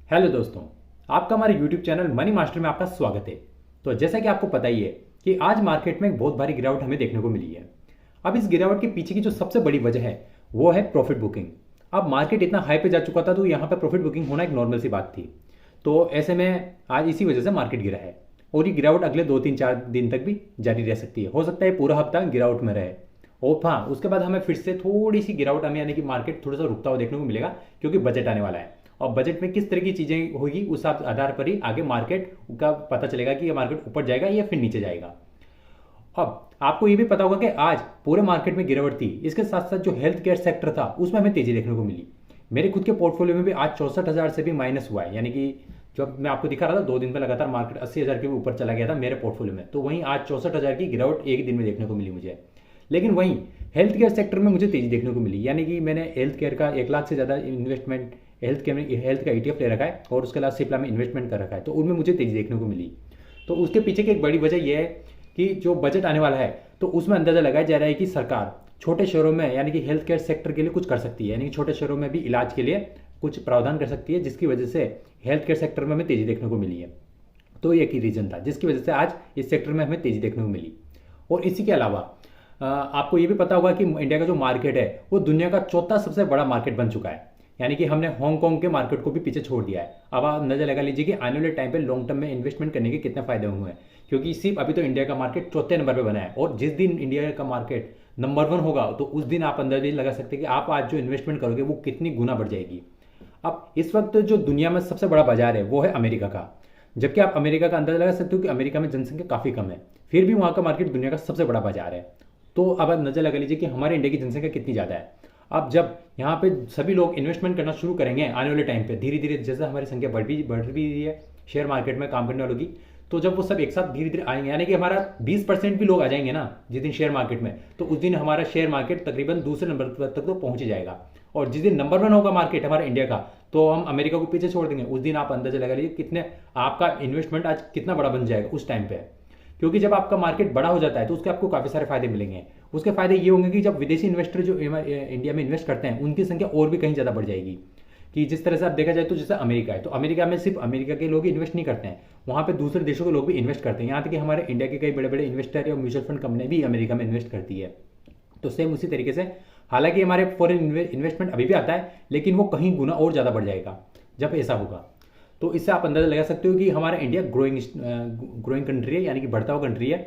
Hello दोस्तों, आपका हमारे यूट्यूब चैनल मनी मास्टर में आपका स्वागत है। तो जैसा कि आपको पता ही है कि आज मार्केट में एक बहुत भारी गिरावट हमें देखने को मिली है। अब इस गिरावट के पीछे की जो सबसे बड़ी वजह है वो है प्रॉफिट बुकिंग। अब मार्केट इतना हाई पे जा चुका था तो यहाँ पर प्रॉफिट बुकिंग होना एक नॉर्मल सी बात थी। तो ऐसे में आज इसी वजह से मार्केट गिरा है और ये गिरावट अगले 2 3 4 दिन तक भी जारी रह सकती है। हो सकता है पूरा हफ्ता गिरावट में रहे और हाँ, उसके बाद हमें फिर से थोड़ी सी गिरावट हमें यानी कि मार्केट थोड़ा सा रुकता हुआ देखने को मिलेगा, क्योंकि बजट आने वाला है और बजट में किस तरह की चीजें होगी उस आधार पर ही आगे मार्केट का पता चलेगा कि ये मार्केट ऊपर जाएगा या फिर नीचे जाएगा। अब आपको ये भी पता होगा कि आज पूरे मार्केट में गिरावट थी, इसके साथ साथ जो हेल्थ केयर सेक्टर था उसमें हमें तेजी देखने को मिली। मेरे खुद के पोर्टफोलियो में भी आज 64,000 से भी माइनस हुआ है, यानी कि जब मैं आपको दिखा रहा था 2 दिन में लगातार मार्केट 80,000 के ऊपर चला गया था मेरे पोर्टफोलियो में, तो वहीं आज 64,000 की गिरावट एक दिन में देखने को मिली मुझे। लेकिन वहीं हेल्थ केयर सेक्टर में मुझे तेजी देखने को मिली, यानी कि मैंने हेल्थ केयर का 1 लाख से ज़्यादा इन्वेस्टमेंट हेल्थ का ETF ले रखा है और उसके अलावा सिप्ला में इन्वेस्टमेंट कर रखा है, तो उनमें मुझे तेजी देखने को मिली। तो उसके पीछे की एक बड़ी वजह यह है कि जो बजट आने वाला है तो उसमें अंदाजा लगाया जा रहा है कि सरकार छोटे शहरों में यानी कि हेल्थ केयर सेक्टर के लिए कुछ कर सकती है, यानी कि छोटे शहरों में भी इलाज के लिए कुछ प्रावधान कर सकती है, जिसकी वजह से हेल्थ केयर सेक्टर में हमें तेजी देखने को मिली है। तो ये एक ही रीजन था जिसकी वजह से आज इस सेक्टर में हमें तेजी देखने को मिली। और इसी के अलावा आपको ये भी पता होगा कि इंडिया का जो मार्केट है वो दुनिया का चौथा सबसे बड़ा मार्केट बन चुका है, यानी कि हमने हांगकांग के मार्केट को भी पीछे छोड़ दिया है। अब आप नजर लगा लीजिए कि आने वाले टाइम पे लॉन्ग टर्म में इन्वेस्टमेंट करने के कितने फायदे हुए हैं, क्योंकि सिर्फ अभी तो इंडिया का मार्केट चौथे नंबर पे बना है और जिस दिन इंडिया का मार्केट नंबर 1 होगा तो उस दिन आप अंदाजा लगा सकते हैं कि आप आज जो इन्वेस्टमेंट करोगे वो कितनी गुना बढ़ जाएगी। अब इस वक्त जो दुनिया में सबसे बड़ा बाजार है वो है अमेरिका का, जबकि आप अमेरिका का अंदाजा लगा सकते हो कि अमेरिका में जनसंख्या काफ़ी कम है, फिर भी वहाँ का मार्केट दुनिया का सबसे बड़ा बाजार है। तो अब आप नजर लगा लीजिए कि हमारे इंडिया की जनसंख्या कितनी ज़्यादा है। अब जब यहाँ पे सभी लोग इन्वेस्टमेंट करना शुरू करेंगे आने वाले टाइम पे धीरे धीरे, जैसे हमारी संख्या बढ़ भी रही है शेयर मार्केट में काम करने वालों की, तो जब वो सब एक साथ धीरे धीरे आएंगे, यानी कि हमारा 20% भी लोग आ जाएंगे ना जिस दिन शेयर मार्केट में, तो उस दिन हमारा शेयर मार्केट तकरीबन दूसरे नंबर तक तो पहुंच ही जाएगा। और जिस दिन नंबर 1 होगा मार्केट हमारा इंडिया का, तो हम अमेरिका को पीछे छोड़ देंगे। उस दिन आप अंदाजा लगा लीजिए कितने आपका इन्वेस्टमेंट आज कितना बड़ा बन जाएगा उस टाइम पे। क्योंकि जब आपका मार्केट बड़ा हो जाता है तो उसके आपको काफ़ी सारे फायदे मिलेंगे। उसके फायदे ये होंगे कि जब विदेशी इन्वेस्टर जो इंडिया में इन्वेस्ट करते हैं उनकी संख्या और भी कहीं ज़्यादा बढ़ जाएगी। कि जिस तरह से आप देखा जाए तो जैसे अमेरिका है, तो अमेरिका में सिर्फ अमेरिका के लोग ही इन्वेस्ट नहीं करते हैं, वहाँ पे दूसरे देशों के लोग भी इन्वेस्ट करते हैं। यहाँ तक कि हमारे इंडिया के कई बड़े बड़े इन्वेस्टर या म्यूचुअल फंड कंपनी भी अमेरिका में इन्वेस्ट करती है। तो सेम उसी तरीके से हालांकि हमारे फॉरेन इन्वेस्टमेंट अभी भी आता है, लेकिन वो कहीं गुना और ज़्यादा बढ़ जाएगा जब ऐसा होगा। तो इससे आप अंदाजा लगा सकते हो कि हमारा इंडिया ग्रोइंग कंट्री है, यानी कि बढ़ता हुआ कंट्री है।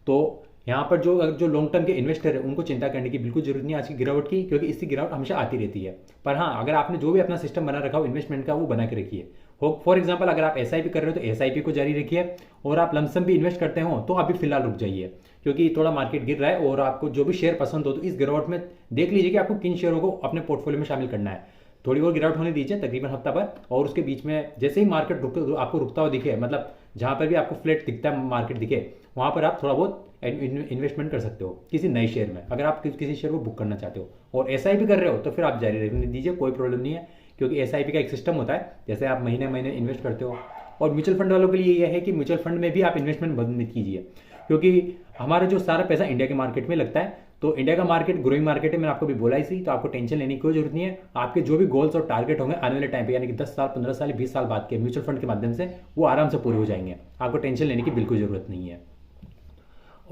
तो यहाँ पर जो जो लॉन्ग टर्म के इन्वेस्टर है उनको चिंता करने की बिल्कुल जरूरत नहीं आज की गिरावट की, क्योंकि इसकी गिरावट हमेशा आती रहती है। पर हाँ, अगर आपने जो भी अपना सिस्टम बना रखा हो इन्वेस्टमेंट का वो बना के रखिए। फॉर एग्जाम्पल अगर आप SIP कर रहे हो तो SIP को जारी रखिए, और आप लमसम भी इन्वेस्ट करते हो तो अभी फिलहाल रुक जाइए, क्योंकि थोड़ा मार्केट गिर रहा है और आपको जो भी शेयर पसंद हो तो इस गिरावट में देख लीजिए कि आपको किन शेयरों को अपने पोर्टफोलियो में शामिल करना है। थोड़ी और गिरावट होने दीजिए तकरीबन हफ्ता भर, और उसके बीच में जैसे ही मार्केट आपको रुकता हुआ दिखे, मतलब जहां पर भी आपको फ्लैट दिखता है मार्केट दिखे, वहां पर आप थोड़ा बहुत इन्वेस्टमेंट कर सकते हो किसी नए शेयर में, अगर आप किसी शेयर को बुक करना चाहते हो। और SIP कर रहे हो तो फिर आप जारी रखने दीजिए, कोई प्रॉब्लम नहीं है, क्योंकि SIP का एक सिस्टम होता है जैसे आप महीने महीने इन्वेस्ट करते हो। और म्यूचुअल फंड वालों के लिए यह है कि म्यूचुअल फंड में भी आप इन्वेस्टमेंट बंद मत कीजिए, क्योंकि हमारा जो सारा पैसा इंडिया के मार्केट में लगता है। तो इंडिया का मार्केट ग्रोइंग मार्केट है, मैंने आपको भी बोला इसी, तो आपको टेंशन लेने की कोई जरूरत नहीं है। आपके जो भी गोल्स और टारगेट होंगे आने वाले टाइम पे, यानी कि 10 साल 15 साल 20 साल बाद के म्यूचुअल फंड के माध्यम से, वो आराम से पूरे हो जाएंगे। आपको टेंशन लेने की बिल्कुल जरूरत नहीं है।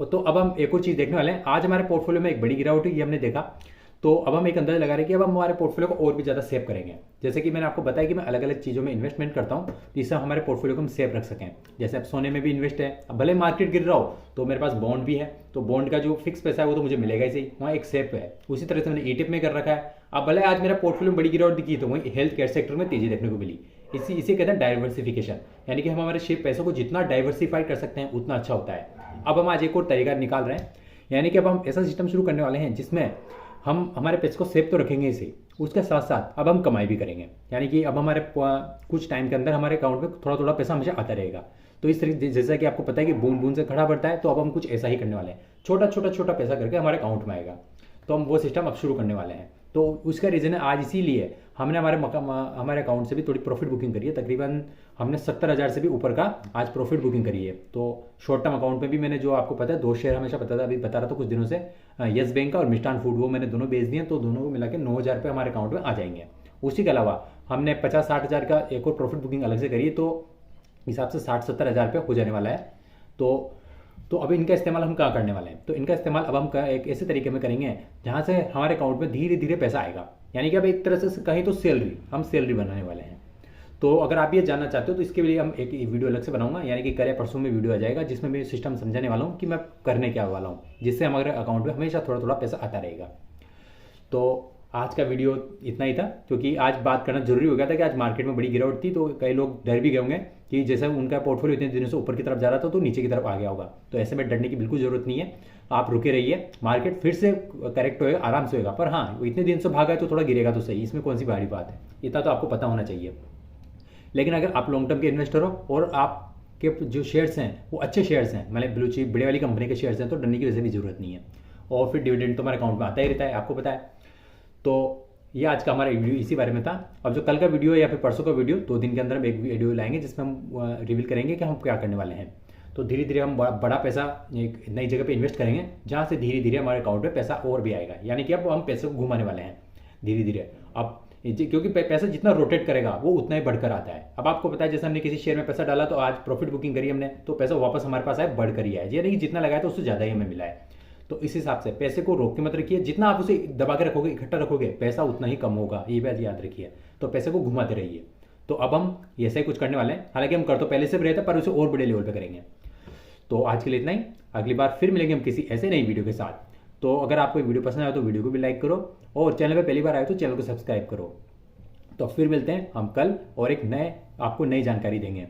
तो अब हम एक और चीज़ देखने वाले हैं। आज हमारे पोर्टफोलियो में एक बड़ी गिरावट हुई, ये हमने देखा। तो अब हम एक अंदाजा लगा रहे हैं कि अब हम हमारे पोर्टफोलियो को और भी ज़्यादा सेव करेंगे। जैसे कि मैंने आपको बताया कि मैं अलग अलग चीज़ों में इन्वेस्टमेंट करता हूँ, तो इससे हमारे पोर्टफोलियो को हम सेव रख सकें। जैसे अब सोने में भी इन्वेस्ट है, अब भले मार्केट गिर रहा हो तो मेरे पास बॉन्ड भी है, तो बॉन्ड का जो फिक्स पैसा है वो तो मुझे मिलेगा ही सही, वहाँ एक सेव है। उसी तरह से मैंने ETF में कर रखा है। अब भले आज मेरा पोर्टफोलियो में बड़ी गिरावट दिखी तो वहीं हेल्थ केयर सेक्टर में तेजी देखने को मिली। इसे कहते हैं डाइवर्सिफिकेशन, यानी कि हम हमारे शेयर पैसों को जितना डाइवर्सिफाई कर सकते हैं उतना अच्छा होता है। अब हम आज एक और तरीका निकाल रहे हैं, यानी कि अब हम ऐसा सिस्टम शुरू करने वाले हैं जिसमें हम हमारे पैसे को सेव तो रखेंगे इसे, उसके साथ साथ अब हम कमाई भी करेंगे। यानी कि अब हमारे कुछ टाइम के अंदर हमारे अकाउंट में थोड़ा थोड़ा पैसा हमेशा आता रहेगा। तो इस तरीके जैसा कि आपको पता है कि बूंद बूंद से घड़ा बढ़ता है, तो अब हम कुछ ऐसा ही करने वाले हैं, छोटा छोटा छोटा पैसा करके हमारे अकाउंट में आएगा। तो हम वो सिस्टम अब शुरू करने वाले हैं। तो उसका रीज़न है आज इसीलिए हमने हमारे अकाउंट से भी थोड़ी प्रॉफिट बुकिंग करी है। तकरीबन हमने 70,000 से भी ऊपर का आज प्रॉफिट बुकिंग करी है। तो शॉर्ट टर्म अकाउंट में भी मैंने जो आपको पता है 2 शेयर हमेशा बता रहा था कुछ दिनों से, येस बैंक का और मिष्ठान फूड, वो मैंने दोनों बेच दिए, तो दोनों को मिला के 9,000 रुपये हमारे अकाउंट में आ जाएंगे। उसी के अलावा हमने 50-60 हज़ार का एक और प्रॉफिट बुकिंग अलग से करी, तो हिसाब से 60-70 हज़ार रुपये हो जाने वाला है। तो अब इनका इस्तेमाल हम कहाँ करने वाले हैं? तो इनका इस्तेमाल अब हम एक ऐसे तरीके में करेंगे जहाँ से हमारे अकाउंट में धीरे धीरे पैसा आएगा, यानी कि अब एक तरह से कहीं तो हम सैलरी बनाने वाले हैं। तो अगर आप ये जानना चाहते हो तो इसके लिए हम एक वीडियो अलग से बनाऊंगा, यानी कि कल या परसों में वीडियो आ जाएगा जिसमें मैं सिस्टम समझाने वाला हूँ कि मैं करने क्या वाला हूँ, जिससे हमारे अकाउंट में हमेशा थोड़ा थोड़ा पैसा आता रहेगा। तो आज का वीडियो इतना ही था, क्योंकि आज बात करना जरूरी हो गया था कि आज मार्केट में बड़ी गिरावट थी, तो कई लोग डर भी गए होंगे कि जैसे उनका पोर्टफोलियो इतने दिनों से ऊपर की तरफ जा रहा था तो नीचे की तरफ आ गया होगा। तो ऐसे में डरने की बिल्कुल जरूरत नहीं है, आप रुके रहिए, मार्केट फिर से करेक्ट होएगा, आराम से होगा। पर हाँ, इतने दिन से भागा है तो थोड़ा गिरेगा तो सही, इसमें कौन सी बड़ी बात है, इतना तो आपको पता होना चाहिए। लेकिन अगर आप लॉन्ग टर्म के इन्वेस्टर हो और आपके जो शेयर्स हैं वो अच्छे शेयर्स हैं, मतलब ब्लू चिप बड़े वाली कंपनी के शेयर्स हैं, तो डरने की वैसे भी जरूरत नहीं है। और फिर डिविडेंड तो हमारे अकाउंट में आता ही रहता है, आपको पता है। तो ये आज का हमारा वीडियो इसी बारे में था। अब जो कल का वीडियो है या फिर परसों का वीडियो, 2 दिन के अंदर हम एक वीडियो लाएंगे जिसमें हम रिवील करेंगे कि हम क्या करने वाले हैं। तो धीरे धीरे हम बड़ा पैसा एक नई जगह पे इन्वेस्ट करेंगे जहाँ से धीरे धीरे हमारे अकाउंट में पैसा और भी आएगा, यानी कि अब हम पैसे को घुमाने वाले हैं धीरे धीरे। अब क्योंकि पैसा जितना रोटेट करेगा वो उतना ही बढ़कर आता है। अब आपको पता है, जैसे हमने किसी शेयर में पैसा डाला तो आज प्रॉफिट बुकिंग करी हमने, तो पैसा वापस हमारे पास आया, बढ़कर ही आया, यानी कि जितना लगाया तो उससे ज़्यादा ही हमें मिला है। तो इस हिसाब से पैसे को रोक के मत रखिए, जितना आप उसे दबा के रखोगे, इकट्ठा रखोगे, पैसा उतना ही कम होगा, ये बात याद रखिए। तो पैसे को घुमाते रहिए। तो अब हम ऐसे ही कुछ करने वाले हैं, हालांकि हम कर तो पहले से भी रहे थे, पर उसे और बड़े लेवल पे करेंगे। तो आज के लिए इतना ही, अगली बार फिर मिलेंगे हम किसी ऐसे नई वीडियो के साथ। तो अगर आपको वीडियो पसंद आए तो वीडियो को भी लाइक करो, और चैनल पर पहली बार आए तो चैनल को सब्सक्राइब करो। तो फिर मिलते हैं हम कल, और एक आपको नई जानकारी देंगे।